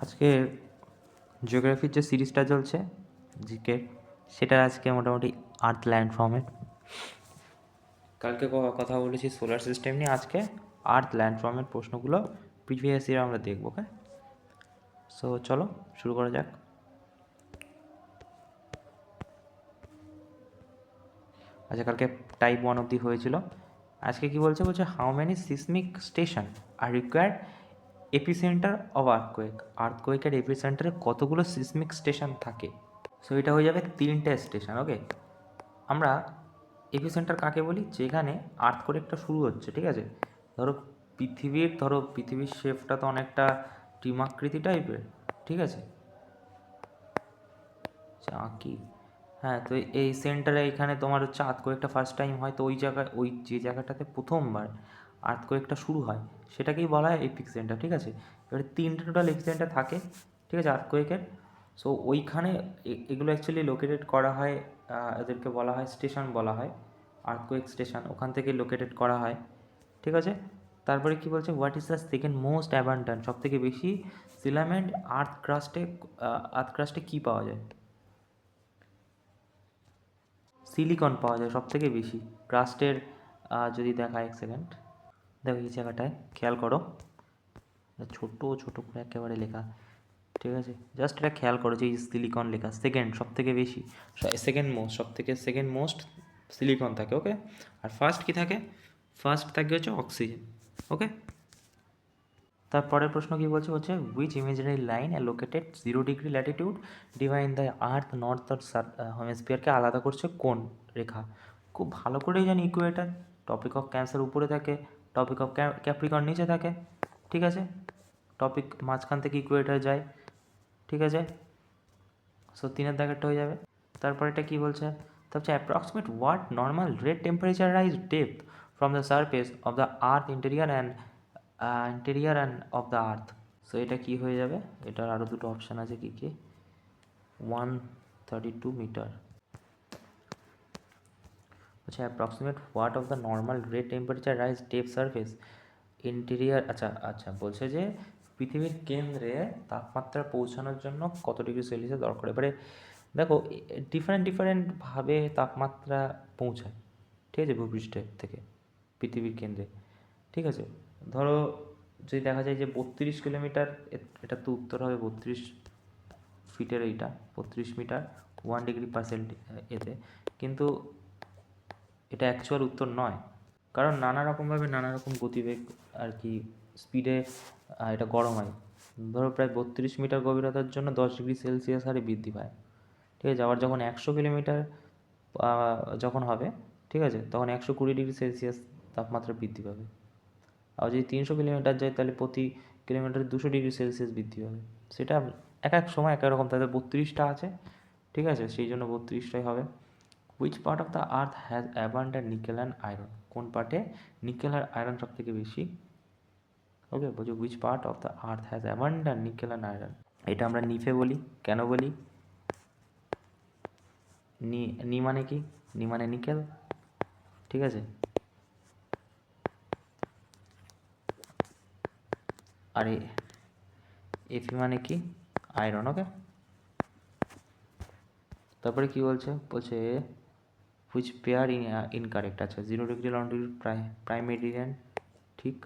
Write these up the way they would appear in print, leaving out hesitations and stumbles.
আজকে জিওগ্রাফির যে সিরিজটা চলছে জিকে, সেটা আজকে মোটামুটি আর্থ ল্যান্ড ফর্মেট। কালকে কথা বলেছি সোলার সিস্টেম নিয়ে, আজকে আর্থ ল্যান্ড ফর্মের প্রশ্নগুলো প্রিভিয়াস ইয়ার আমরা দেখবো। ওকে, সো চলো শুরু করা যাক। আচ্ছা, কালকে টাইপ 1 অবধি হয়েছিল। আজকে কি বলছে how many seismic station are required epicentre of earthquake. আর্থকোয়েকের এপিসেন্টারে কতগুলো সিসমিক স্টেশন থাকে? সো এটা হয়ে যাবে 3টে স্টেশন। ওকে, আমরা এপিসেন্টার কাকে বলি? যেখানে আর্থকোয়েকটা শুরু হচ্ছে। ঠিক আছে, ধরো পৃথিবীর শেপটা তো অনেকটা ডিমাকৃতি টাইপের। ঠিক আছে, চাকি, হ্যাঁ, তো এই সেন্টারে এখানে তোমার হচ্ছে আর্থকোয়েকটা ফার্স্ট টাইম হয়, তো ওই যে জায়গাটাতে প্রথমবার আর্থকোয়েকটা শুরু হয় সেটাকেই বলা হয় এপিক সেন্টার। ঠিক আছে, এবারে 3টে টোটাল এপিসেন্টার থাকে। ঠিক আছে, আর্থকোয়েকের। সো ওইখানে এগুলো অ্যাকচুয়ালি লোকেটেড করা হয়, এদেরকে বলা হয় স্টেশন বলা হয়, আর্থকোয়েক স্টেশন, ওখান থেকে লোকেটেড করা হয়। ঠিক আছে, তারপরে কি বলছে, what is the second most abundant, সব থেকে বেশি সিলামেন্ট আর্থ ক্রাস্টে কী পাওয়া যায়? সিলিকন পাওয়া যায় সব থেকে বেশি ক্রাস্টের। যদি দেখায়, এক সেকেন্ড দেখো এই জায়গাটায় খেয়াল করো, ছোটো ছোটো করে একেবারে লেখা। ঠিক আছে, জাস্ট এটা খেয়াল করো যে এই সিলিকন লেখা সেকেন্ড সব থেকে বেশি, সেকেন্ড মোস্ট সিলিকন থাকে। ওকে, আর ফার্স্ট কি থাকে? ফার্স্ট থাকে হচ্ছে অক্সিজেন। ওকে, তারপরের প্রশ্ন কি বলছে which imaginary line located 0 degree latitude divide the earth north হেমিস্ফিয়ারকে আলাদা করছে কোন রেখা? খুব ভালো করেই জানি ইকুয়েটার। টপিক অফ ক্যান্সার উপরে থাকে, টপিক অফ ক্যাপ্রিকন নিচে থাকে। ঠিক আছে, টপিক মাঝখান থেকে ইকুয়েটার যায়। ঠিক আছে, সো 3-এর দাগেরটা হয়ে যাবে। তারপর এটা কি বলছে, তা হচ্ছে approximate what normal rate temperature rise depth from the surface of the earth interior and of the earth. So এটা কি হয়ে যাবে? এটার আরও দুটো অপশান আছে, কি কি? 132 মিটার। আচ্ছা, approximate what of the normal rate temperature rise deep surface interior. আচ্ছা আচ্ছা, বলছে যে পৃথিবীর কেন্দ্রে তাপমাত্রা পৌঁছানোর জন্য কত ডিগ্রি সেলসিয়াস দরকার। এবারে দেখো, ডিফারেন্টভাবে তাপমাত্রা পৌঁছায়। ঠিক আছে, ভূপৃষ্ঠের থেকে পৃথিবীর কেন্দ্রে। ঠিক আছে, ধরো যদি দেখা যায় যে 32 কিলোমিটার, এটা তো উত্তর হবে 32 ফিটের, এইটা 32 মিটার 1 ডিগ্রি এতে, কিন্তু এটা অ্যাকচুয়াল উত্তর নয়, কারণ নানা রকমভাবে নানা রকম গতিবেগ আর কি স্পিডে এটা গরম হয়। ধরো প্রায় 32 মিটার গভীরতার জন্য 10 ডিগ্রি সেলসিয়াস হারে বৃদ্ধি পায়। ঠিক আছে, আবার যখন 100 কিলোমিটার যখন হবে, ঠিক আছে, তখন 120 ডিগ্রি সেলসিয়াস তাপমাত্রা বৃদ্ধি পাবে। আর যদি 300 কিলোমিটার যায়, তাহলে প্রতি কিলোমিটারে 200 ডিগ্রি সেলসিয়াস বৃদ্ধি পাবে। সেটা এক এক সময় এক এক রকম, তাদের 32টা আছে। ঠিক আছে, সেই জন্য 32টাই হবে। Which part of the earth has abundant nickel and iron? কোন পার্টে নিকেল আর আয়রন সব থেকে বেশি? ওকে, বলছি which part of the earth has abundant nickel and iron. এটা আমরা নিফে বলি। কেন বলি? নি মানে কি? নি মানে নিকেল। ঠিক আছে, আর এফি মানে কি? আয়রন। ওকে, তারপরে কি বলছে হুইচ পেয়ার ইনকারেক্ট। আচ্ছা, 0 ডিগ্রি লন্টিটিউড প্রাইম মেরিডিয়ান, ঠিক।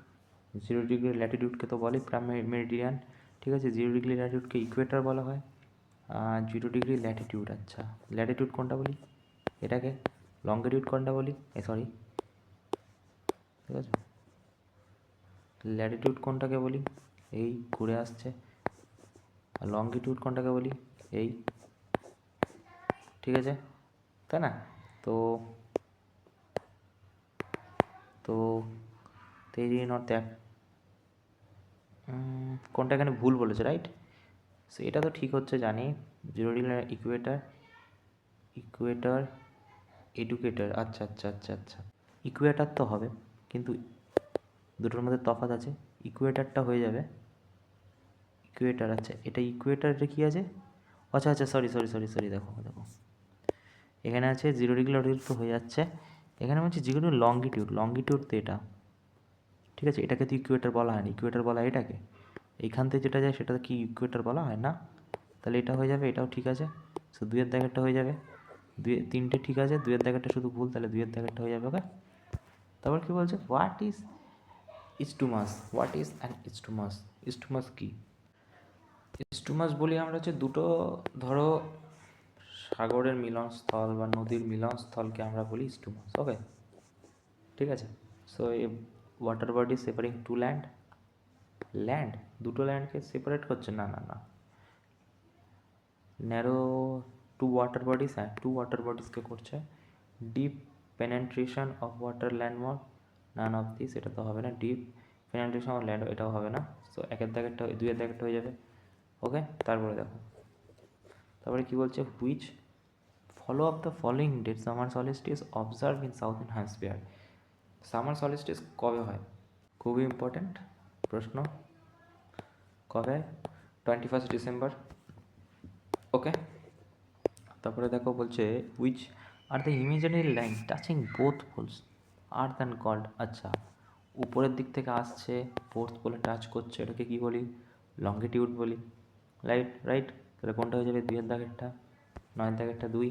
0 ডিগ্রি ল্যাটিটিউডকে তো বলে প্রাইম মেরিডিয়ান। ঠিক আছে, 0 ডিগ্রি ল্যাটিটিউডকে ইকুয়েটার বলা হয়। 0 ডিগ্রি ল্যাটিটিউড, আচ্ছা ল্যাটিটিউড কোনটা বলি? এটাকে। লঙ্গিটিউড কোনটা বলি? সরি, ঠিক আছে, ল্যাটিটিউড কোনটাকে বলি? এই ঘুরে আসছে। আর লঙ্গিটিউড কোনটাকে বলি? এই, ঠিক আছে, তাই না? তো তো তেরি নট এক, কোনটা এখানে ভুল বলেছে, রাইট? সো এটা তো ঠিক হচ্ছে জানি। 0 ডিগ্রি ইকুয়েটার এডুকেটার, আচ্ছা আচ্ছা আচ্ছা আচ্ছা, ইকুয়েটার তো হবে, কিন্তু দুটোর মধ্যে তফাৎ আছে। ইকুয়েটারটা হয়ে যাবে ইকুয়েটার। আচ্ছা, এটা ইকুয়েটারে কী আছে? আচ্ছা আচ্ছা, সরি সরি সরি সরি, দেখো দেখো, এখানে আছে 0 ডিগ্রি লটিটিউড তো হয়ে যাচ্ছে, এখানে হচ্ছে যেগুলো লঙ্গিটিউড তো এটা। ঠিক আছে, এটাকে তো ইকুয়েটার বলা হয়নি, ইকুয়েটার বলা হয় এটাকে। এইখান থেকে যেটা যায় সেটা কি ইকুয়েটর বলা হয় না? তাহলে এটা হয়ে যাবে, এটাও ঠিক আছে। সো দুইয়ের দাগেরটা হয়ে যাবে, তিনটে ঠিক আছে, দুইয়ের দাগেরটা শুধু ভুল, তাহলে দুইয়ের দাগেরটা হয়ে যাবে। ওকে, তারপর কি বলছে, what is isthmus? What is an isthmus? Isthmus কি? ইস্টুমাস বলি আমরা হচ্ছে দুটো, ধরো সাগরের মিলনস্থল বা নদীর মিলনস্থলকে আমরা বলি ইস্টুমাস। ওকে, ঠিক আছে। So a water body সেপারিং two land, দুটো ল্যান্ডকে সেপারেট করছে, না না না, ন্যারো টু ওয়াটার বডিজ, হ্যাঁ টু ওয়াটার বডিজকে করছে। Deep penetration of water landmark, none of this, এটা তো হবে না। ডিপ পেনেট্রেশন অফ ল্যান্ড, এটাও হবে না। সো একের দাগেরটা, দুইয়ের দাগেরটা হয়ে যাবে। ওকে, তারপরে দেখো, তারপরে কি বলছে, which follow of the following date summer solstice observe in southern hemisphere? Summer solstice কবে হয়? খুবই ইম্পর্ট্যান্ট প্রশ্ন, কবে? 21 ডিসেম্বর। ওকে, তারপরে দেখো বলছে, which are the imaginary line touching both poles earth and god? আচ্ছা, উপরের দিক থেকে আসছে, ফোর্থ পোলে টাচ করছে, এটাকে কি বলি? লঙ্গিটিউড বলি। রাইট, তাহলে কোনটা হয়ে যাবে? দুইয়ের দাগেরটা, নয়ের দাগেরটা দুই।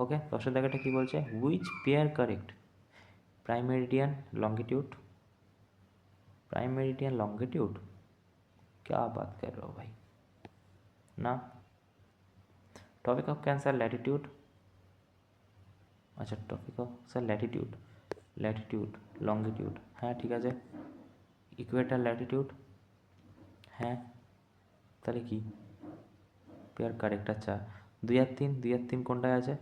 ওকে, দশের দাগেরটা কি বলছে, which pair correct? Prime meridian longitude, prime meridian longitude, क्या बात कर रहे हो भाई? ना, टॉपिक ऑफ कैंसर लैटिट्यूड, अच्छा topic of sir latitude longitude, हाँ ठीक है। इक्वेटर लैटिट्यूड, हाँ তাহলে কি পেয়ার কারেক্ট। আচ্ছা, দুই আর তিন কোনটায় আছে?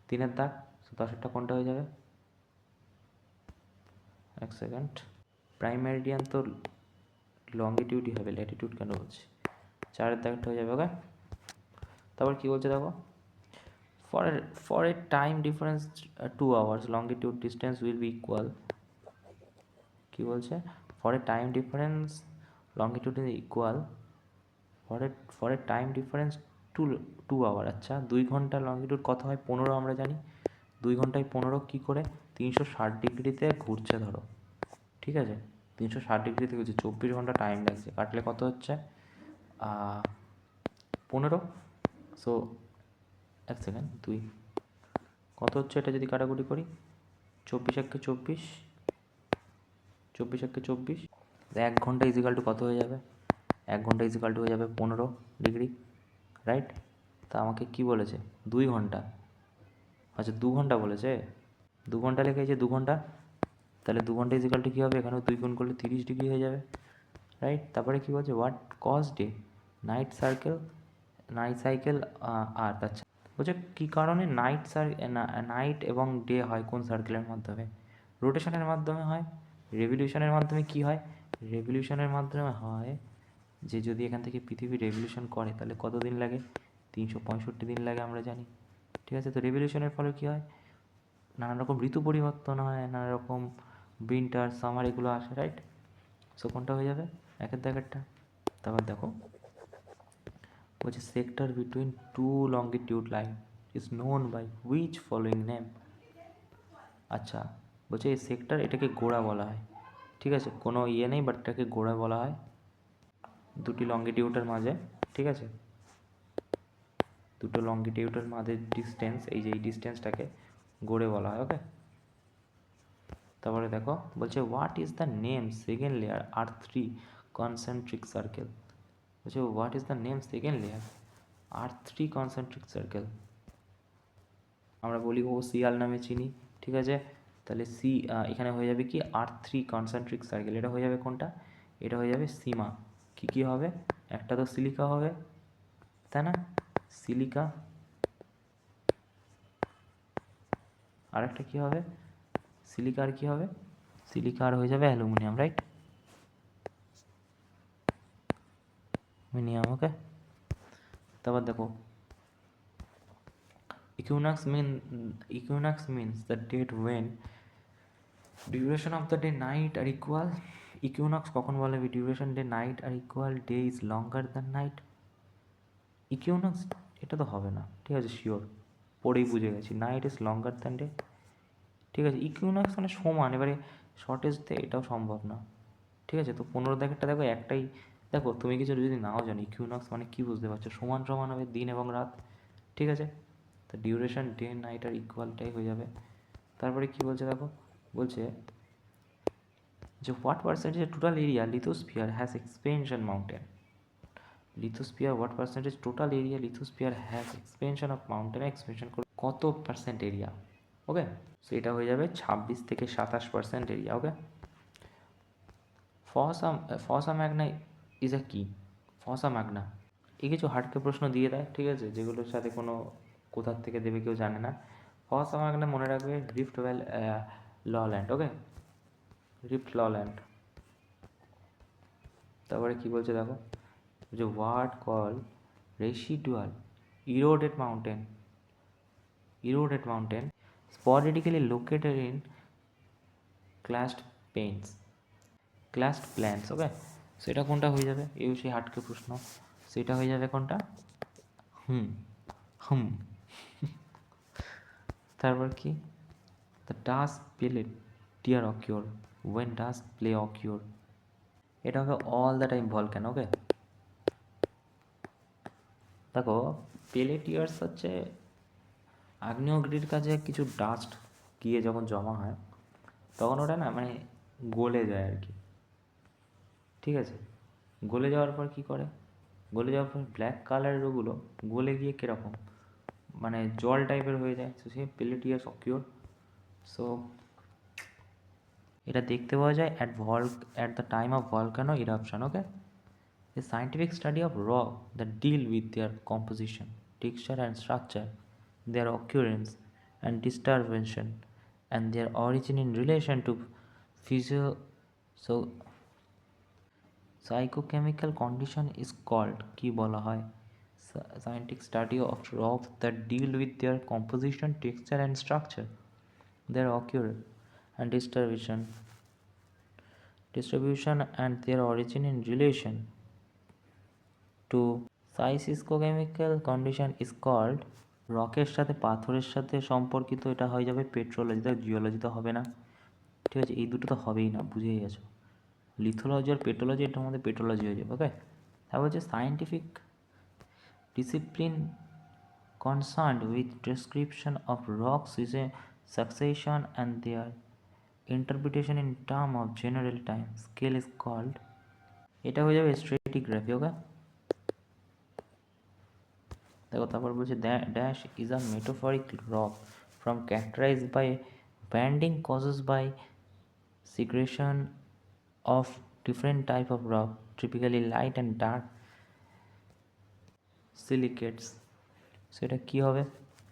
তিনের দাগ, দশেরটা কোনটা হয়ে যাবে? এক সেকেন্ড, প্রাইম মেরিডিয়ান তো লঙ্গিটিউডই হবে, ল্যাটিটিউড কেন বলছি? চারের দাগটা হয়ে যাবে। ওকে, তারপর কি বলছে দেখো, for a time difference 2 hours longitude distance will be equal, কি বলছে, for a time difference longitude is equal, for a time difference 2 hour। আচ্ছা, 2 ঘন্টা লঙ্গিটিউড কত হয়? 15 আমরা জানি। 2 ঘন্টায় 15 কী করে? 360 ডিগ্রিতে ঘুরছে ধরো, ঠিক আছে, 360 ডিগ্রিতে ঘুরছে, 24 ঘন্টা টাইম লাগছে, কাটলে কত হচ্ছে? 15। সো এক সেকেন্ড, দুই কত হচ্ছে এটা যদি কাটাকুটি করি? 24 একে 24, 24 একে 24, 1 ঘন্টা ইজিক্যাল টু কত হয়ে যাবে? 1 ঘন্টা ইজিক্যাল টু হয়ে যাবে 15 ডিগ্রি, রাইট? তা আমাকে কি বলেছে? 2 ঘন্টা, আচ্ছা 2 ঘন্টা বলেছে, 2 ঘন্টা লেখেছে, 2 ঘন্টা, তাহলে 2 ঘন্টা ইজিক্যাল টু কী হবে? এখানেও 2 গুণ করলে 30 ডিগ্রি হয়ে যাবে, রাইট? তারপরে কী বলছে, what cause day night cycle earth? আচ্ছা, বলছে কী কারণে নাইট এবং ডে হয় কোন সার্কেলের মাধ্যমে? রোটেশনের মাধ্যমে হয়। রেভলিউশনের মাধ্যমে কি হয়? রেভলিউশনের মাধ্যমে হয় যে যদি এখান থেকে পৃথিবী রেভলিউশন করে তাহলে কত দিন লাগে? 365 দিন লাগে, আমরা জানি, ঠিক আছে। তো রেভলিউশনের ফলে কী হয়? নানা রকম ঋতু পরিবর্তন হয়, নানা রকম উইন্টার সামার এগুলো আসে, রাইট? সো কোনটা হয়ে যাবে? একের দাগেরটা। তারপর দেখো বলছে, sector between two longitude line is known by which following name? আচ্ছা, বলছে এই সেক্টর, এটাকে গোড়া বলা হয়, ঠিক আছে, কোনো ইয়ে নেই, বাট এটাকে গোড়া বলা হয় দুটি লঙ্গিটিউডের মাঝে, ঠিক আছে, দুটো লঙ্গিটিউডের মাঝে ডিস্টেন্স, এই যে এই ডিস্টেন্সটাকে গোড়ে বলা হয়। ওকে, তারপরে দেখো বলছে, what is the name second layer আর 3 কনসেন্ট্রিক সার্কেল? বলছে what is the name second layer আর 3 কনসেন্ট্রিক সার্কেল? আমরা বলি ও সিয়াল নামে চিনি, ঠিক আছে, তাহলে এখানে হয়ে যাবে কি R3 কনসেন্ট্রিক সার্কেল, এটা হয়ে যাবে কোনটা? এটা হয়ে যাবে সীমা। কি কি হবে? একটা তো সিলিকা হবে, তাই না? সিলিকা, আর একটা কী হবে? সিলিকা, আর কী হবে? সিলিকা আর হয়ে যাবে অ্যালুমিনিয়াম, রাইট? মিনিয়াম। ওকে, তারপর দেখো, equinox means the date when duration of the day night are equal. equinox কখন বলে? duration day night are equal, day is longer than night. equinox এটা তো হবে না, ঠিক আছে, শিওর, পড়েই বুঝে গেছি, night is longer than day, ঠিক আছে। ইকুইনক্স মানে সমান, এবারে শর্টেজ দিয়ে এটাও সম্ভব না, ঠিক আছে। তো 15 দাগেরটা দেখো একটাই দেখো তুমি কিছু যদি নাও জানো ইকুইনক্স মানে কি বুঝতে পারছো, সমান সমান হবে দিন এবং রাত, ঠিক আছে? তো ডিউরেশন ডে নাইট আর ইকুয়ালটাই হয়ে যাবে। তারপরে কি বলছে দেখো, বলছে যে what percentage total area lithosphere has expansion mountain, lithosphere what percentage total area lithosphere has expansion of mountain expansion করে কত পার্সেন্ট এরিয়া, ওকে? সো এটা হয়ে যাবে 26 থেকে 27% area, okay? Fossa fossa magna is a কি, ফসা ম্যাগনা এই কিছু হার্ডকে প্রশ্ন দিয়ে দেয়, ঠিক আছে, যেগুলোর সাথে কোনো কোথার থেকে দেবে কেউ জানে না। ফসা ম্যাগনা মনে রাখবে রিফ্ট ভ্যালি লল্যান্ড, ওকে, রিফ্ট লল্যান্ড। তারপরে কি বলছে দেখো, যে what call residual eroded mountain, eroded mountain sporadically located in clast plains, clast plains, ওকে? সেটা কোনটা হয়ে যাবে, এই সেই হাটকে প্রশ্ন, সেটা হয়ে যাবে কোনটা, হুম হুম তারপর কি, the dust Pele tear occur, when dust Pele occur, এটা হবে all the time volcano, okay? দেখো পেলেটিয়ার্স হচ্ছে আগ্নেয়গিরির কাছে কিছু ডাস্ট গিয়ে যখন জমা হয় তখন ওটা না মানে গলে যায় আর কি, ঠিক আছে? গলে যাওয়ার পর কি করে, গলে যাওয়ার পর ব্ল্যাক কালারের ওগুলো গলে গিয়ে কীরকম মানে জল টাইপের হয়ে যায়, তো সে পেলেটিয়াস অকিওর। সো এটা দেখতে পাওয়া যায় at the time of volcano eruption, okay? A scientific study of rock that deal with their composition, texture and structure, their occurrence and distribution, and their origin in relation to physio so psychochemical condition is called কি বলা হয়, scientific study of rocks that deal with their composition, texture and structure, their occurrence and distribution and their origin in relation to physicochemical condition is called, রকের সাথে পাথরের সাথে সম্পর্কিত, এটা হয়ে যাবে পেট্রোলজিতে, জিওলজিতে হবে না, ঠিক আছে? এই দুটো তো হবেই না, বুঝেই গেছো, লিথোলজি আর পেট্রোলজি, এটার মধ্যে পেট্রোলজি হয়ে যাবে, ওকে? তারপর হচ্ছে scientific discipline concerned with description of rocks is a succession and their interpretation in term of general time scale is called, এটা হয়ে যাবে স্ট্রেটিগ্রাফি, ওকে? দেখো তারপর বলছে dash is a metamorphic rock form characterised by banding causes by segregation of different type of rock, typically light and dark silicates. So এটা কী হবে,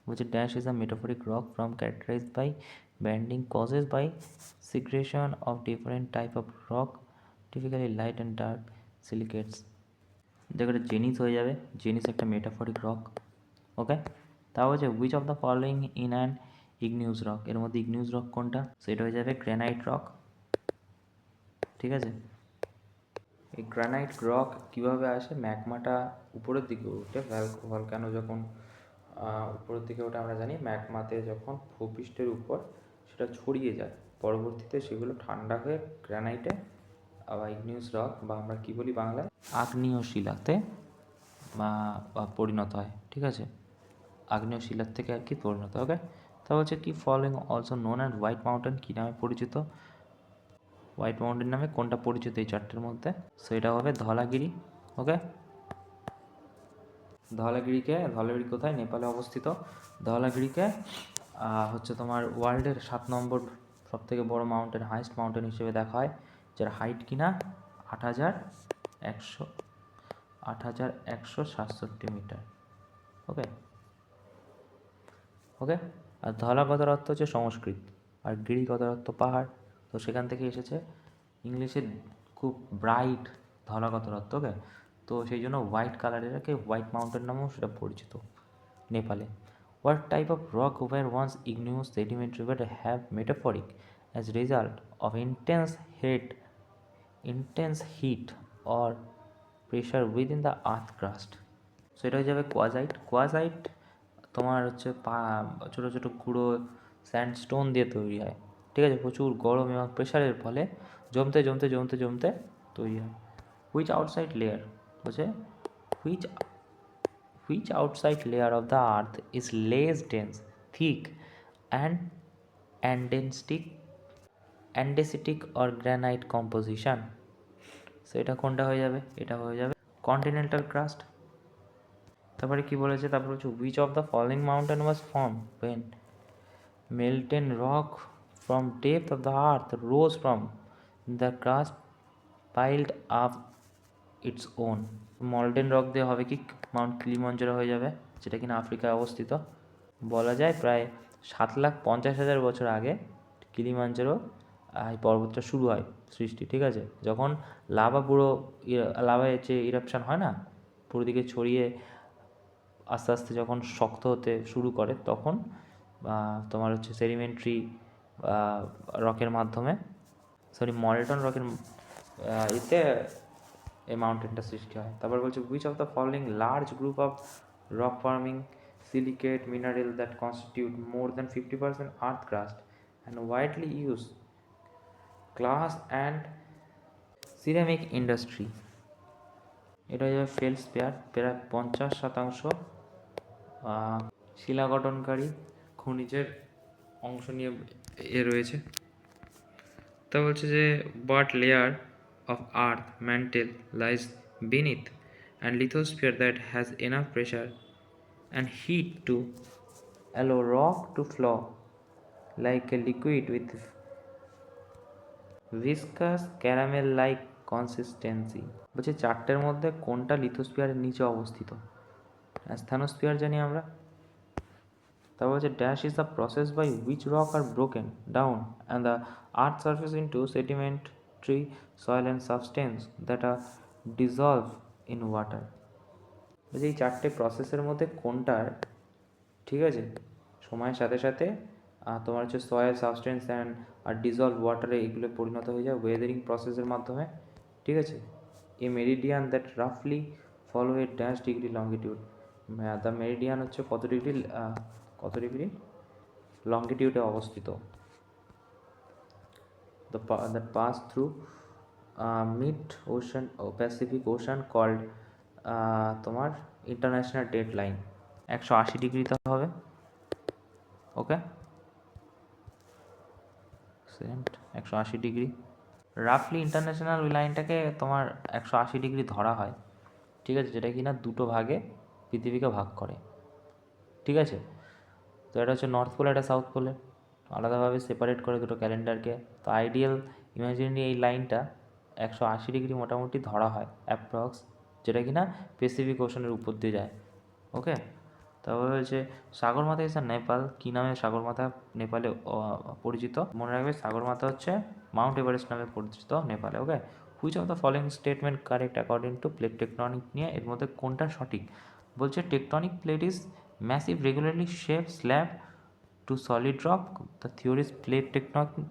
বলছে dash is a metamorphic rock form characterised by banding causes by segregation of different type of rock, typically light and dark silicates. দেখো এটা জেনিস হয়ে যাবে, জেনিস একটা metaphoric rock, okay? তাও হচ্ছে which of the following in an igneous rock, এর মধ্যে ইগনিউস rock কোনটা, সেটা হয়ে যাবে গ্রানাইট রক, ঠিক আছে? এই গ্রানাইট রক কীভাবে আসে, ম্যাগমাটা উপরের দিকে ওঠে, ভলক্যানো যখন উপরের দিকে ওঠে আমরা জানি, ম্যাগমাতে যখন ভূপৃষ্ঠের উপর সেটা ছড়িয়ে যায়, পরবর্তীতে সেগুলো ঠান্ডা হয়ে গ্রানাইটে আবার ইগনিউস রক বা আমরা কী বলি বাংলায় আগ্নেয় শিলাতে পরিণত হয়, ঠিক আছে? আগ্নেয় শিলার থেকে আর কি পরিণত, ওকে? তা হচ্ছে কি following also known and white mountain কী নামে পরিচিত, হোয়াইট মাউন্টেন নামে কোনটা পরিচিত এই চারটের মধ্যে, সো এটা হবে ধলাগিরি, ওকে? ধলাগিরি কোথায়, নেপালে অবস্থিত। ধলাগিরিকে হচ্ছে তোমার ওয়ার্ল্ডের 7 নম্বর সব থেকে বড়ো মাউন্টেন, হাইস্ট মাউন্টেন হিসেবে দেখা হয়, যার হাইট কিনা 8,167 মিটার, ওকে? ওকে, আর ধলা কথার অর্থ হচ্ছে সংস্কৃত, আর গিরি কথার অর্থ পাহাড়, তো সেখান থেকে এসেছে ইংলিশে খুব ব্রাইট ধলা কথার অর্থ, ওকে? তো সেই জন্য হোয়াইট কালারেরকে হোয়াইট মাউন্টেন নামেও সেটা পরিচিত নেপালে। What type of rock over once igneous sedimentary bed have metaphoric as result of intense heat or pressure within the earth crust, সেটা হয়ে যাবে কোয়াজাইট তোমার হচ্ছে ছোটো ছোটো গুঁড়ো স্যান্ডস্টোন দিয়ে তৈরি হয়, ঠিক আছে? প্রচুর গরম এবং প্রেশারের ফলে জমতে জমতে জমতে জমতে তৈরি হয়, হুইচ আউটসাইড লেয়ার বলছে which which outside layer of the earth is less dense, thick, and andesitic, andesitic or granite composition. So এটা কোনটা হয়ে যাবে? এটা হয়ে যাবে কন্টিনেন্টাল ক্রাস্ট। তারপরে কি বলেছে? তারপরে হচ্ছে which of the following mountain was formed when molten rock from depth of the earth rose from the crust piled up its own. Molten rock দিয়ে হবে কি মাউন্ট কিলিমঞ্জারো হয়ে যাবে, যেটা কিনা আফ্রিকায় অবস্থিত। বলা যায় প্রায় 7,50,000 বছর আগে কিলিমঞ্জারো এই পর্বতটা শুরু হয় সৃষ্টি, ঠিক আছে? যখন লাভা পুরো লাভা যে ইরাপশান হয় না, পুরো দিকে ছড়িয়ে আস্তে আস্তে যখন শক্ত হতে শুরু করে, তখন তোমার হচ্ছে সেডিমেন্টারি রকের মাধ্যমে, মল্টন রকের এতে এই মাউন্টেনটা সৃষ্টি হয়। তারপর বলছে which of the following large group of rock forming silicate mineral that constitute more than 50% earth crust and widely use glass and ceramic industry. এটা হয়ে যাবে ফেলস্পেয়ার, প্রায় 50% শিলা গঠনকারী খনিজের অংশ নিয়ে রয়েছে। তা বলছে যে what layer of earth mantle lies beneath and lithosphere that has enough pressure and heat to allow rock to flow like a liquid with viscous caramel like consistency। বলছে চারটের মধ্যে কোনটা লিথোস্ফিয়ারের নিচে অবস্থিত? স্থানোস্ফিয়ার জানি আমরা। তারপর হচ্ছে dash is the process by which rock are broken down and the earth surface into sedimentary soil and substance that are dissolve in water. বলছে এই চারটে প্রসেসের মধ্যে কোনটার, ঠিক আছে, সময়ের সাথে সাথে তোমার হচ্ছে সয়েল সাবস্টেন্স অ্যান্ড আর ডিজলভ ওয়াটারে এগুলো পরিণত হয়ে যায় ওয়েদারিং প্রসেসের মাধ্যমে, ঠিক আছে? এ মেরিডিয়ান দ্যাট রাফলি follow a dash degree longitude. The meridian হচ্ছে কত ডিগ্রি লঙ্গিটিউডে অবস্থিত। That pass through mid ocean ও প্যাসিফিক ওশান কল্ড তোমার ইন্টারন্যাশনাল ডেড লাইন। 180 ডিগ্রিতে হবে, ওকে? 180 ডিগ্রি রাফলি ইন্টারন্যাশনাল ওই লাইনটাকে তোমার 180 ডিগ্রি ধরা হয়, ঠিক আছে? যেটা কিনা দুটো ভাগে পৃথিবীকে ভাগ করে, ঠিক আছে? তো এটা হচ্ছে নর্থ পোল, এটা সাউথ পোলে আলাদাভাবে সেপারেট করে দুটো ক্যালেন্ডারকে। তো আইডিয়াল ইমাজিনারি এই লাইনটা 180 ডিগ্রি মোটামুটি ধরা হয় অ্যাপ্রক্স, যেটা কিনা প্যাসিফিক ওশানের উপর দিয়ে যায়, ওকে? তারপরে হচ্ছে সাগরমাথা ইজ নেপাল। কী নামে সাগরমাথা নেপালে পরিচিত? মনে রাখবে সাগরমাথা হচ্ছে মাউন্ট এভারেস্ট নামে পরিচিত নেপালে, okay? Which of the following statement correct according to plate tectonic নিয়ে এর মধ্যে কোনটা সঠিক? বলছে tectonic plate is massive regularly shape slab to solid rock. The theories plate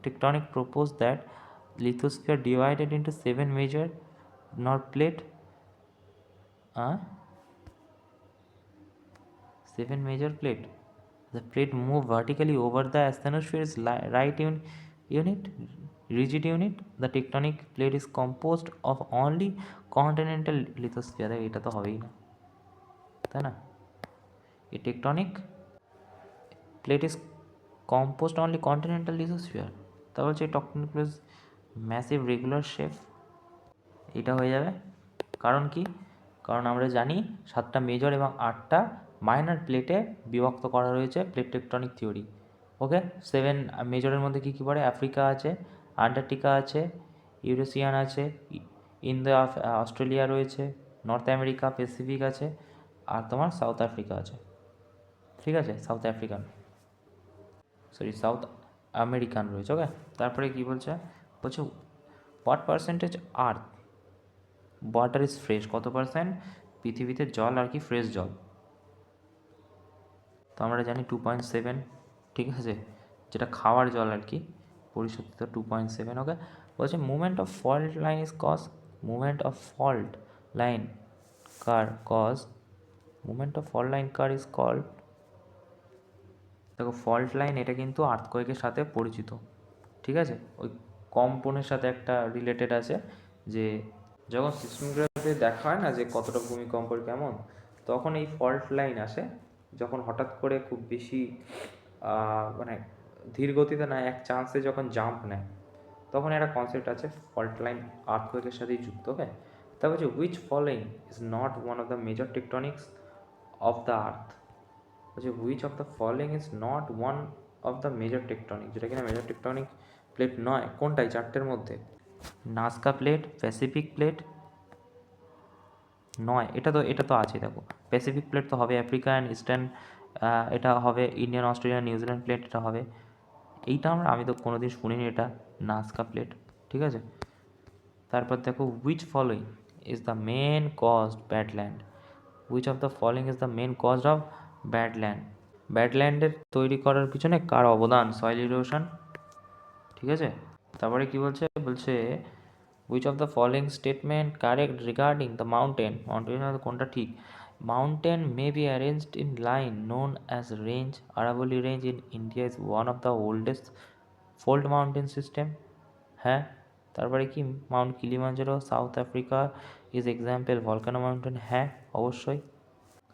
tectonic propose that lithosphere divided into 7 major north plate, 7 major plate. The plate move vertically over the asthenosphere's right unit, rigid unit. The tectonic plate is composed of only continental lithosphere. এটা তো হবেই না, তাই না? A tectonic plate is composed only continental lithosphere। তারপর হচ্ছে tectonic plate massive regular shape, এটা হয়ে যাবে। কারণ কি? কারণ আমরা জানি 7টা মেজর এবং 8টা মাইনর প্লেটে বিভক্ত করা রয়েছে প্লেট টেকটনিক থিওরি, ওকে? 7 মেজরের মধ্যে কী কী পড়ে? আফ্রিকা আছে, আন্টার্কটিকা আছে, ইউরেশিয়ান আছে, ইন্দো অস্ট্রেলিয়া রয়েছে, নর্থ আমেরিকা প্যাসিফিক আছে, আর তোমার সাউথ আফ্রিকা আছে, ঠিক আছে? সাউথ আমেরিকান রয়েছে, ওকে? তারপরে কি বলছে? বলছে what percentage earth water is fresh? কত পার্সেন্ট পৃথিবীতে জল আর কি ফ্রেশ জল? তো আমরা জানি 2.7, ঠিক আছে? যেটা খাওয়ার জল আর কি পরিশোধিত 2.7, ওকে? বলছে movement of fault line is cause, movement of fault line কার ইজ কল্ড। দেখো ফল্ট লাইন এটা কিন্তু আর্থকোয়েকের সাথে পরিচিত, ঠিক আছে? ওই কম্পনের সাথে একটা রিলেটেড আছে, যে যখন সিসমোগ্রাফি দেখা হয় না যে কতটা ভূমিকম্পের কেমন, তখন এই ফল্ট লাইন আসে, যখন হঠাৎ করে খুব বেশি মানে ধীর গতিতে না, এক চান্সে যখন জাম্প নেয়, তখন একটা কনসেপ্ট আছে ফল্ট লাইন আর্থকোয়েকের সাথেই যুক্ত। ওকে, তারপর হচ্ছে which following is not one of the major tectonics of the earth. হচ্ছে which of the following is not one of the major tectonic, যেটা কিনা মেজর টেকটনিক প্লেট নয়, কোনটাই চারটের মধ্যে? নাজকা প্লেট, প্যাসিফিক প্লেট নয়, এটা তো আছে দেখো, প্যাসিফিক প্লেট তো হবে, আফ্রিকা অ্যান্ড ইস্টার্ন এটা হবে, ইন্ডিয়ান অস্ট্রেলিয়ান নিউজিল্যান্ড প্লেট এটা হবে। এইটা আমি তো কোনোদিন শুনিনি এটা, নাজকা প্লেট, ঠিক আছে। তারপর দেখো which following is the main caused badland, which of the following is the main caused of badland. ব্যাডল্যান্ডের তৈরি করার পিছনে কার অবদান? সয়েল ইরোশন, ঠিক আছে। তারপরে কি বলছে, বলছে which of the following statement correct regarding the mountain, mountain কোনটা ঠিক? Mountain may be arranged in line known as range. Aravalli range in India is one of the oldest fold mountain system. হ্যাঁ। তারপরে কি Mount Kilimanjaro south Africa is example volcano mountain, হ্যাঁ অবশ্যই।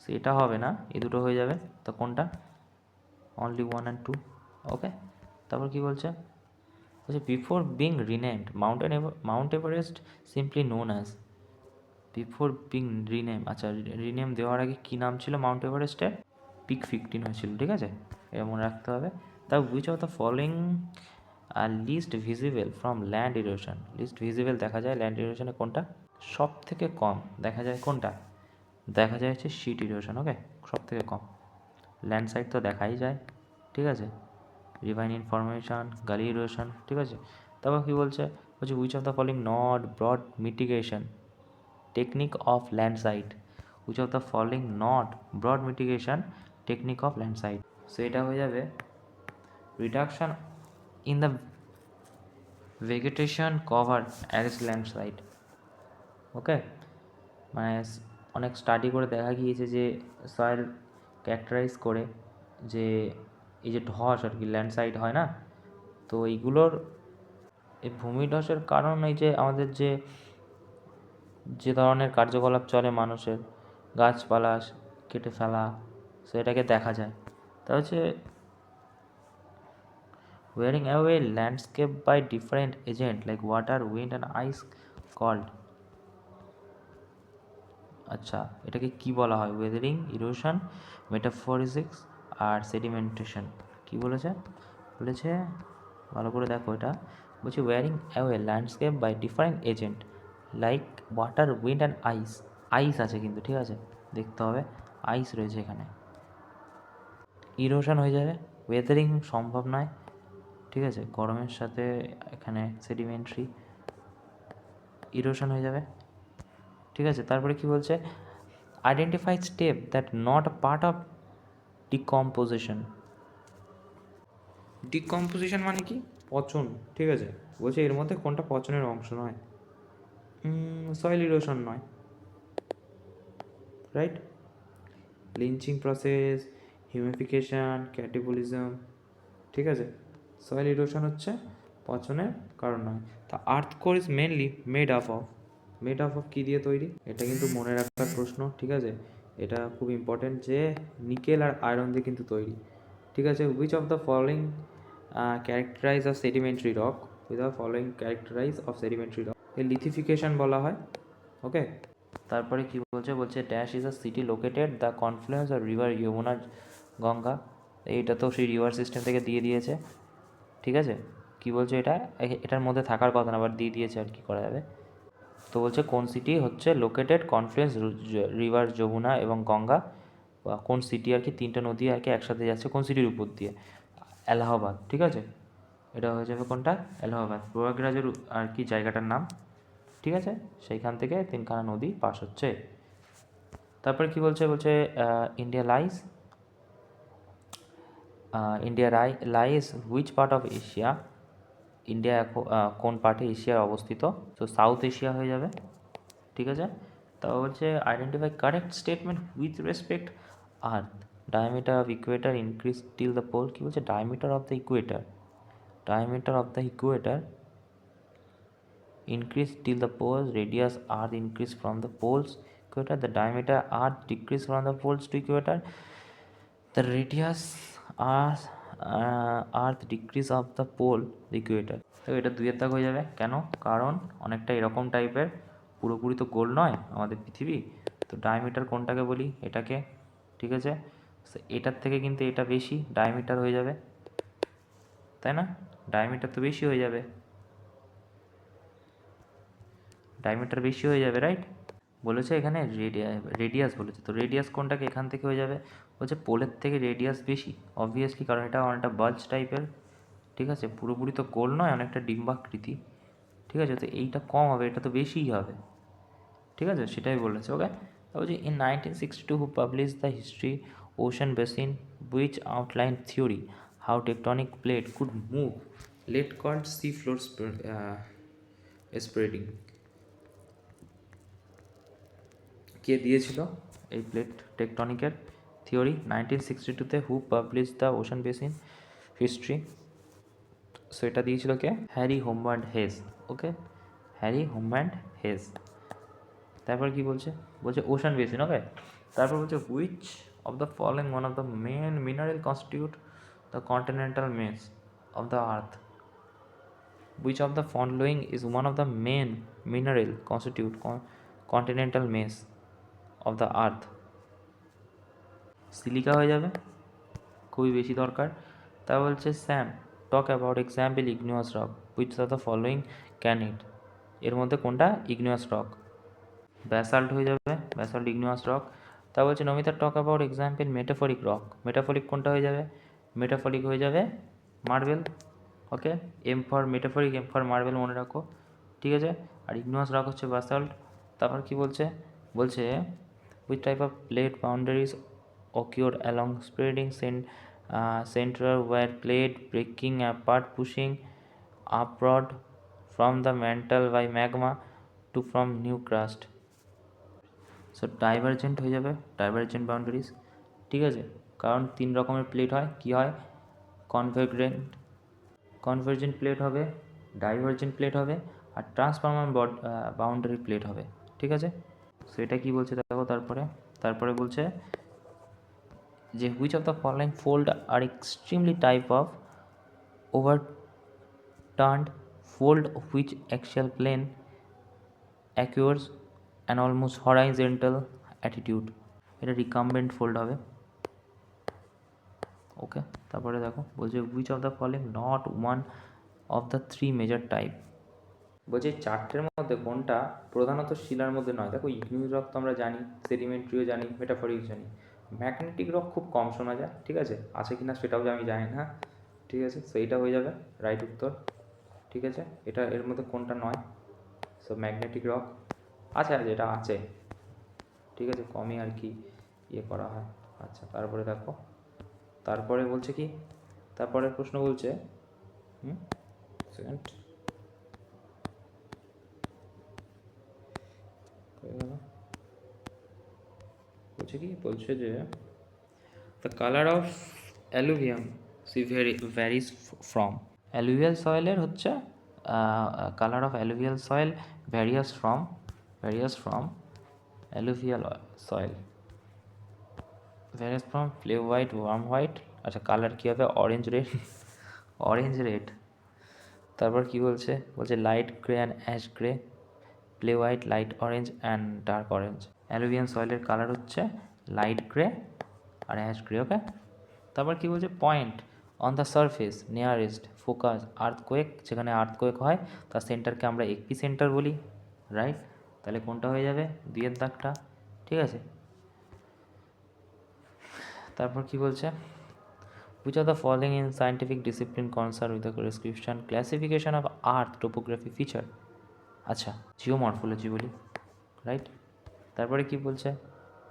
সেটা হবে না, এই দুটো হয়ে যাবে, তো কোনটা? Only 1 and 2। ওকে, তারপর কি বলছে, before being renamed Mount Everest simply known as, before being rename, আচ্ছা রিনেম দেওয়ার আগে কী নাম ছিল মাউন্ট এভারেস্টের? পিক 15 হয়েছিল, ঠিক আছে, এটা মনে রাখতে হবে। তা which of the following are least visible from land erosion, least visible দেখা যায় ল্যান্ড ইরোশনে কোনটা? সব থেকে কম দেখা যায় কোনটা? দেখা যায় হচ্ছে শিট ইরোশন। ওকে, সব থেকে কম। ল্যান্ডসাইড তো দেখাই যায়, ঠিক আছে, রিভাইন ইনফরমেশন, গালি ইরোশন, ঠিক আছে। তারপর কী বলছে, বলছে which of the following not broad mitigation technique of landslide, which of the following not broad mitigation technique of landslide. So এটা হয়ে যাবে reduction in the vegetation cover as landslide. Okay, মানে অনেক স্টাডি করে দেখা গিয়েছে যে সয়েল ক্যারেক্টারাইজ করে যে এই যে ধস আর কি ল্যান্ডস্লাইড হয় না, তো এইগুলোর এই ভূমিধসের কারণ এই যে আমাদের যে যে ধরনের কার্যকলাপ চলে মানুষের, গাছপালা কেটে ফেলা, সেটাকে দেখা যায়। তা হচ্ছে wearing away landscape by different agent like water, wind and ice called, আচ্ছা এটাকে কি বলা হয়? ওয়েদারিং, ইরোশন, মেটাফরিজিক্স আর সেডিমেন্টেশন। কি বলেছে? বলেছে ভালো করে দেখো, এটা বলছে wearing away landscape by different agent like water, wind and ice. Ice আছে কিন্তু, ঠিক আছে, দেখতে হবে, আইস রয়েছে এখানে। ইরোশন হয়ে যাবে, ওয়েদারিং সম্ভব নয়, ঠিক আছে, গরমের সাথে এখানে সেডিমেন্টারি, ইরোশন হয়ে যাবে, ঠিক আছে। তারপরে কি বলছে, identify step that not part of decomposition. Decomposition মানে কি? পচন, ঠিক আছে, বলছে এর মধ্যে কোনটা পচনের অংশ নয়? সয়েল ইরোশন নয়, right. Leaching process, humification, catabolism, ঠিক আছে, সয়েল ইরোশন হচ্ছে পচনের কারণ নয়। তা earth core is mainly made up of কী দিয়ে তৈরি? এটা কিন্তু মনে রাখার প্রশ্ন, ঠিক আছে, এটা খুব ইম্পর্টেন্ট যে নিকেল আর আয়রন দিয়ে কিন্তু তৈরি, ঠিক আছে। Which of the following characterize of sedimentary rock, which of following characterize of sedimentary rock, এর লিথিফিকেশন বলা হয়। ওকে, তারপরে কি বলছে, বলছে dash is a city located the confluence of river Yamuna Ganga. এইটা তো সেই রিভার সিস্টেম থেকে দিয়ে দিয়েছে, ঠিক আছে। কি বলছে, এটা এটার মধ্যে থাকার কথা না, আবার দিয়ে দিয়েছে, আর কি করা যাবে। তো বলছে কোন সিটি হচ্ছে লোকেটেড কনফ্লুয়েন্স রিভার যমুনা এবং গঙ্গা, বা কোন সিটি আর কি, তিনটা নদী আর কি একসাথে যাচ্ছে কোন সিটির উপর দিয়ে? এলাহাবাদ, ঠিক আছে, এটা হয়ে যাবে কোনটা? এলাহাবাদ, প্রয়াগরাজের আর কি জায়গাটার নাম, ঠিক আছে, সেইখান থেকে তিনখানা নদী পাস হচ্ছে। তারপরে কি বলছে, বলছে India lies, India lies which part of Asia, India কোন পার্টে এশিয়ার অবস্থিত? তো সাউথ এশিয়া হয়ে যাবে, ঠিক আছে। তাও বলছে identify correct statement with respect earth, diameter of equator increase till the pole. কী বলছে, diameter of the equator, diameter of the equator increase till the poles radius r increase from the poles equator, the diameter r decrease from the poles to equator, the radius r earth decrease of the pole the equator. তো এটা দুইয়ের দাগ হয়ে যাবে কেন? কারণ অনেকটা এরকম টাইপের, পুরোপুরি তো গোল নয় আমাদের পৃথিবী, তো ডায়ামিটার কোনটাকে বলি? এটাকে, ঠিক আছে? এটার থেকে কিন্তু এটা বেশি ডায়ামিটার হয়ে যাবে, তাই না? ডায়ামিটার তো বেশি হয়ে যাবে, ডায়ামিটার বেশি হয়ে যাবে, রাইট? বলেছে এখানে রেডিয়াস বলেছে, তো রেডিয়াস কোনটাকে এখান থেকে হয়ে যাবে? বলছে পোলের থেকে রেডিয়াস বেশি, অবভিয়াসলি, কারণ এটা অনেকটা বাল্জ টাইপের, ঠিক আছে? পুরোপুরি তো গোল নয়, অনেকটা ডিম্বাকৃতি, ঠিক আছে? তো এইটা কম হবে, এটা তো বেশিই হবে, ঠিক আছে? সেটাই বলেছে, ওকে? বলছে in 1962 who publish the history ocean basin which outline theory how tectonic plate could move late called sea floor spreading. কে দিয়েছিল এই প্লেট টেকটনিকের থিওরি 1962-তে? Who publish the ocean basin history, so এটা দিয়েছিল কে? Harry Hammond Hess, okay? Harry Hammond Hess. তারপর কি বলছে? বলছে ওশান বেসিন, ওকে? তারপর বলছে which of the following one of the main mineral constitute the continental mace of the earth, which of the following is one of the main mineral constitute continental mass of the earth? Silica হয়ে যাবে, খুবই বেশি দরকার। তা বলছে some talk about example igneous rock which of the following can it, এর মধ্যে কোনটা ইগনিয়াস রক? ব্যাসাল্ট হয়ে যাবে, ব্যাসাল্ট ইগনিয়াস রক। তা বলছে নমিতা talk about example metaphoric rock, metaphoric কোনটা হয়ে যাবে? মেটাফরিক হয়ে যাবে marble, okay? M for metaphoric, M for marble মনে রাখো, ঠিক আছে? আর ইগনিয়াস রক হচ্ছে ব্যাসাল্ট। তারপর কি বলছে? বলছে which type of plate boundaries occur along spreading center where plate breaking apart pushing upward from the mantle by magma to from new crust, so divergent হয়ে যাবে, ডাইভারজেন্ট বাউন্ডারিজ, ঠিক আছে? কারণ তিন রকমের প্লেট হয়, কি হয়? কনভার্জেন্ট প্লেট হবে, ডাইভারজেন্ট প্লেট হবে, আর ট্রান্সফর্মার বাউন্ডারি প্লেট হবে, ঠিক আছে? সো এটা কী বলছে দেখো, তারপরে বলছে যে which of the following fold are extremely type of overturned fold which axial plane occurs an almost horizontal attitude, এটা রিকাম্বেন্ট ফোল্ড হবে, ওকে? তারপরে দেখো বলছে which of the following not one of the three major type, বলছে চারটের মধ্যে কোনটা প্রধানত শিলার মধ্যে নয়? দেখো ইগনিয়াস রক তো আমরা জানি, সেডিমেন্টারিও জানি, মেটাফরিক জানি, ম্যাগনেটিক রক খুব কম শোনা যায়, ঠিক আছে? আছে কি না সেটাও আমি জানি না, ঠিক আছে? সো এইটা হয়ে যাবে রাইট উত্তর, ঠিক আছে? এটা এর মধ্যে কোনটা নয়? সো ম্যাগনেটিক রক আছে, এটা আছে, ঠিক আছে? কমই আর কি ইয়ে করা হয়। আচ্ছা, তারপরে দেখো, তারপরে বলছে কি, তারপরের প্রশ্ন বলছে সেকেন্ড, বলছে কি, বলছে যে the colour of alluvium varies from, অ্যালুভিয়াল সয়েলের হচ্ছে colour of alluvial soil various from alluvial soil various from pale white warm white, আচ্ছা কালার কী হবে? Orange red. তারপর কি বলছে? বলছে light grey and ash grey, pale white, light orange and dark orange. Alluvial সয়েলের কালার হচ্ছে light grey আর অ্যাশ গ্রে, ওকে? তারপর কি বলছে? Point on the surface nearest focus earthquake, যেখানে আর্থকোয়েক হয় তার সেন্টারকে আমরা এপি সেন্টার বলি, রাইট? তাহলে কোনটা হয়ে যাবে? দুইয়ের দাগটা, ঠিক আছে? তারপর কি বলছে? which of the following in scientific discipline concerned with the description classification of earth topography feature, আচ্ছা জিওমরফোলজি বলি, রাইট? তারপরে কি বলছে?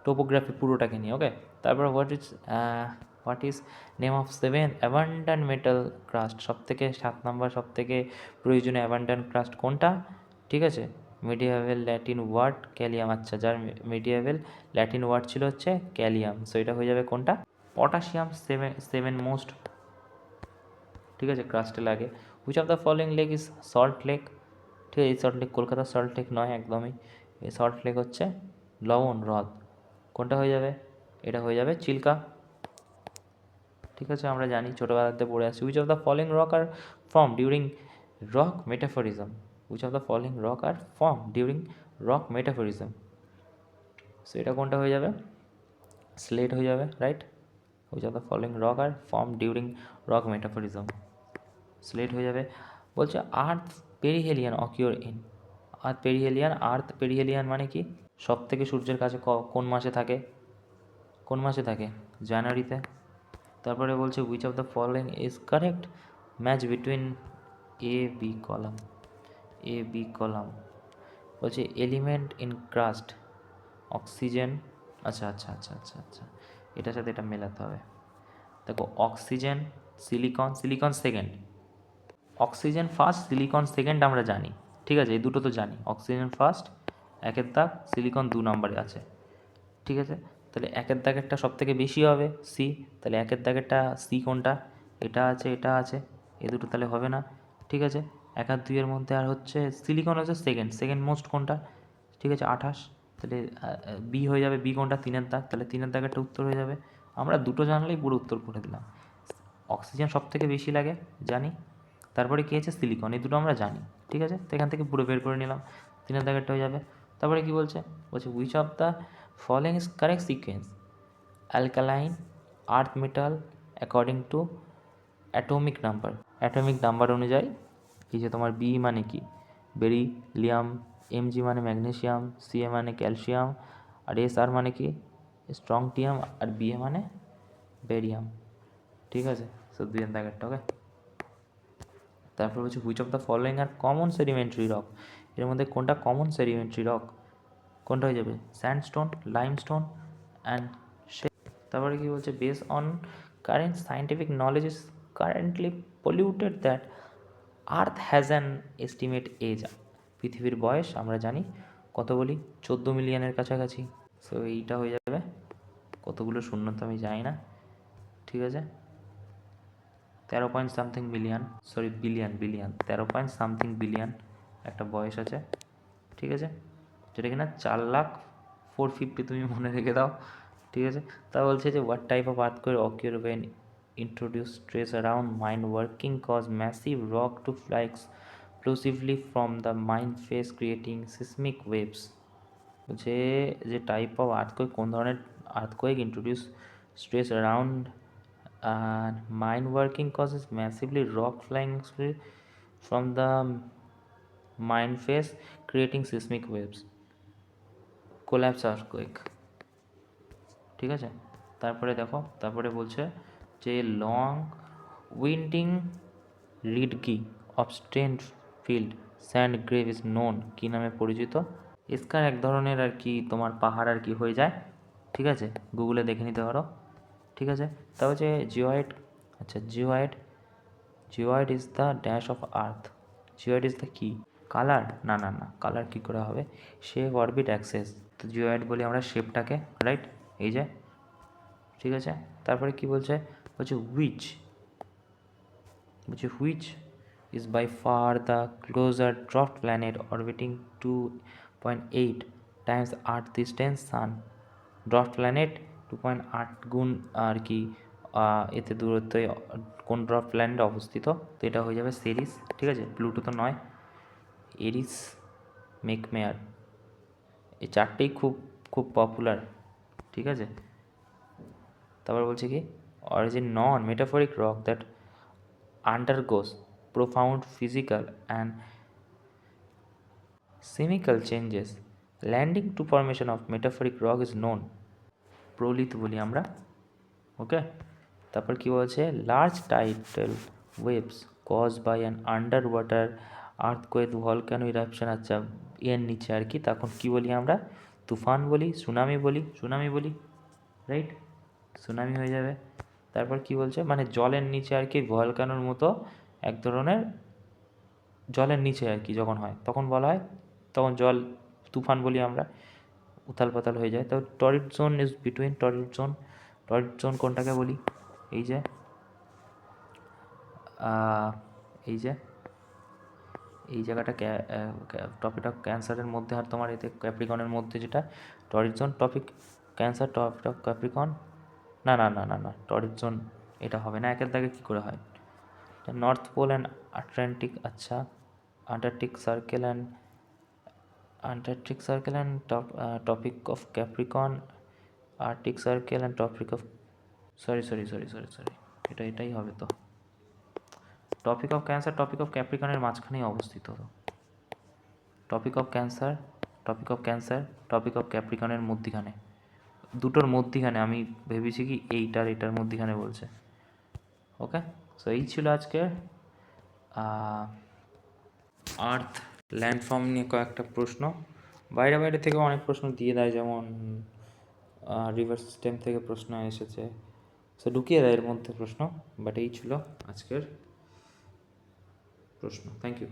টোপোগ্রাফি পুরোটাকে নিয়ে, ওকে? তারপর what is name of 7 abundant metal crust, সবথেকে 7 নম্বর সবথেকে প্রয়োজনীয় অ্যাবান্ডেন্ট ক্রাস্ট কোনটা? ঠিক আছে, মিডিয়াভেল ল্যাটিন ওয়ার্ড ক্যালিয়াম, আচ্ছা যার মিডিয়াভেল ল্যাটিন ওয়ার্ড ছিল হচ্ছে ক্যালিয়াম, সো এটা হয়ে যাবে কোনটা? পটাশিয়াম, সেভেন মোস্ট, ঠিক আছে, ক্রাস্টে লাগে। Which of the following lake is salt lake, ঠিক আছে, এই সল্টলেক কলকাতার সল্টলেক নয় একদমই, এই সল্টলেক হচ্ছে লবণ হ্রদ। কোনটা হয়ে যাবে? এটা হয়ে যাবে চিল্কা। ঠিক আছে, আমরা জানি ছোটোবেলাতে পড়ে আসছি। Which of the following rock are form during rock metamorphism? Which of the following rock are form during rock metamorphism? So এটা কোনটা হয়ে যাবে? স্লেট হয়ে যাবে, right? Which of the following rock are form during rock metamorphism? Slate হয়ে যাবে। বলছে আর্থ পেরিহেলিয়ান অকিওর in, আর্থ পেরিহেলিয়ান মানে কি? সব থেকে সূর্যের কাছে কোন মাসে থাকে? কোন মাসে থাকে? জানুয়ারিতে। তারপরে বলছে which of the following is correct match between A B column বলছে এলিমেন্ট ইন ক্রাস্ট অক্সিজেন। আচ্ছা আচ্ছা আচ্ছা আচ্ছা আচ্ছা, এটার সাথে এটা মেলাতে হবে। দেখো oxygen, silicon second, oxygen first silicon second আমরা জানি, ঠিক আছে, এই দুটো তো জানি। অক্সিজেন ফার্স্ট, একের দাগ, সিলিকন 2 নম্বরে আছে, ঠিক আছে। তাহলে একের দাগেরটা সব থেকে বেশি হবে সি, তাহলে একের দাগেরটা সি কোনটা? এটা আছে, এটা আছে, এ দুটো তাহলে হবে না, ঠিক আছে। 1 আর 2 এর মধ্যে আর হচ্ছে সিলিকন হচ্ছে সেকেন্ড মোস্ট কোনটা? ঠিক আছে 28, তাহলে বি হয়ে যাবে। বি কোনটা? 3-এর দাগ, তাহলে 3-এর দাগেরটা উত্তর হয়ে যাবে। আমরা দুটো জানলেই পুরো উত্তর করে দিলাম। অক্সিজেন সব থেকে বেশি লাগে জানি, তারপরে কী আছে? সিলিকন, এই দুটো আমরা জানি, ঠিক আছে। তো এখান থেকে পুরো বের করে নিলাম, 3-এর দাগেরটা হয়ে যাবে। তারপরে কি বলছে? বলছে which of the following is correct sequence alkaline earth metal according to atomic number অনুযায়ী। এই যে তোমার বি মানে কি? বেরিলিয়াম, এমজি মানে ম্যাগনেসিয়াম, সিএ মানে ক্যালসিয়াম, আর এসআর মানে কি? স্ট্রংটিয়াম, আর বিএ মানে বেরিয়াম, ঠিক আছে। সো 2-এর দাগেরটা, ওকে। তারপর হচ্ছে which of the following R common sedimentary rock? এর মধ্যে কোনটা কমন সেডিমেন্টারি রক? কোনটা হয়ে যাবে? স্যান্ডস্টোন, লাইমস্টোন অ্যান্ড শে। তারপরে কি বলছে? Base on current scientific knowledge is currently polluted that earth has an estimate age. পৃথিবীর বয়স আমরা জানি কত বলি? 14 মিলিয়নের কাছাকাছি। সো এইটা হয়ে যাবে। কতগুলো শূন্য তো আমি জানি না, ঠিক আছে। 13 মিলিয়ন, সরি বিলিয়ন 13 বিলিয়ন একটা বয়স আছে, ঠিক আছে, যেটা কিনা 4,04,50 তুমি মনে রেখে দাও, ঠিক আছে। তা বলছে যে what type of earthquake occur when introduce stress around mine working cause massive rock to fly explosively from the mine face creating seismic waves. বলছে যে টাইপ অফ আর্থকোয়েক, কোন ধরনের earthquake introduce stress around mine working causes massively rock flying from the mine face creating seismic waves, collapse earthquake, ঠিক আছে। তারপরে দেখো, তারপরে বলছে যে long winding ridge of stratified sand gravel is known, কী নামে পরিচিত? এসকার এক ধরনের আর কি তোমার পাহাড় আর কি হয়ে যায়, ঠিক আছে, গুগলে দেখে নিতে পারো, ঠিক আছে। তা হচ্ছে জিওয়েড। আচ্ছা geoid is the dash of earth. Geoid is the কি? কালার? না না না, কালার কী করে হবে? Shape, orbit, axis. তো জিওয়েড বলি আমরা শেপটাকে, রাইট, এই যে, ঠিক আছে। তারপরে কি বলছে? বলছে which is by far the closer dwarf planet orbiting 2.8 times Earth distance Sun. ড্রফ planet 2.8 গুণ আর কি এতে দূরত্বে কোন ড্রফ প্ল্যানেট অবস্থিত? তো এটা হয়ে যাবে সেরিস, ঠিক আছে। প্লুটো তো নয়, এরিস, মেকমেয়ার, এই চারটেই খুব খুব পপুলার, ঠিক আছে। তারপর বলছে কি? Origin non metaphoric rock that undergoes profound physical and chemical changes landing to formation of metaphoric rock is known প্রলিথ বলি আমরা, ওকে। তারপর কি বলছে? Large tidal waves cause by an under water earthquake volcano eruption. আচ্ছা, এর নিচে আর কি, তখন কি বলি আমরা? তুফান বলি, সুনামি বলি, রাইট, সুনামি হয়ে যাবে। তারপর কি বলছে? মানে জলের নিচে আর কি ভলক্যানোর মতো এক ধরনের, জলের নিচে আর কি যখন হয় তখন বলা হয়, তখন জল তুফান বলি আমরা, উথাল পাতাল হয়ে যায়। তো টরিড জোন ইজ বিটুইন, টরিড জোন কোনটাকে বলি? এই যে এই যে এই জায়গাটা টপিক অফ ক্যান্সারের মধ্যে আর তোমার এতে ক্যাপ্রিকনের মধ্যে যেটা torrid zone tropic Cancer tropic of Capricorn, না না না না না টরিড জোন এটা হবে না, একের দাগে কী করে হয়? নর্থ পোল অ্যান্ড আটলান্টিক, আচ্ছা Antarctic Circle and topic of Capricorn, Arctic Circle and topic of sorry এটাই হবে তো। Tropic of Cancer tropic of ক্যাপ্রিকনের মাঝখানেই অবস্থিত। Tropic of Cancer tropic of ক্যাপ্রিকনের মধ্যিখানে, দুটোর মধ্যিখানে, আমি ভেবেছি কি এটার মধ্যিখানে বলছে। ওকে, সো এই ছিল আজকে আর্থ ল্যান্ডফর্ম নিয়ে কয়েকটা প্রশ্ন। বাইরে থেকেও অনেক প্রশ্ন দিয়ে দেয়, যেমন রিভার সিস্টেম থেকে প্রশ্ন এসেছে, সো ঢুকিয়ে দেয় এর মধ্যে প্রশ্ন। বাট এই ছিল আজকের প্রশ্ন। Thank you.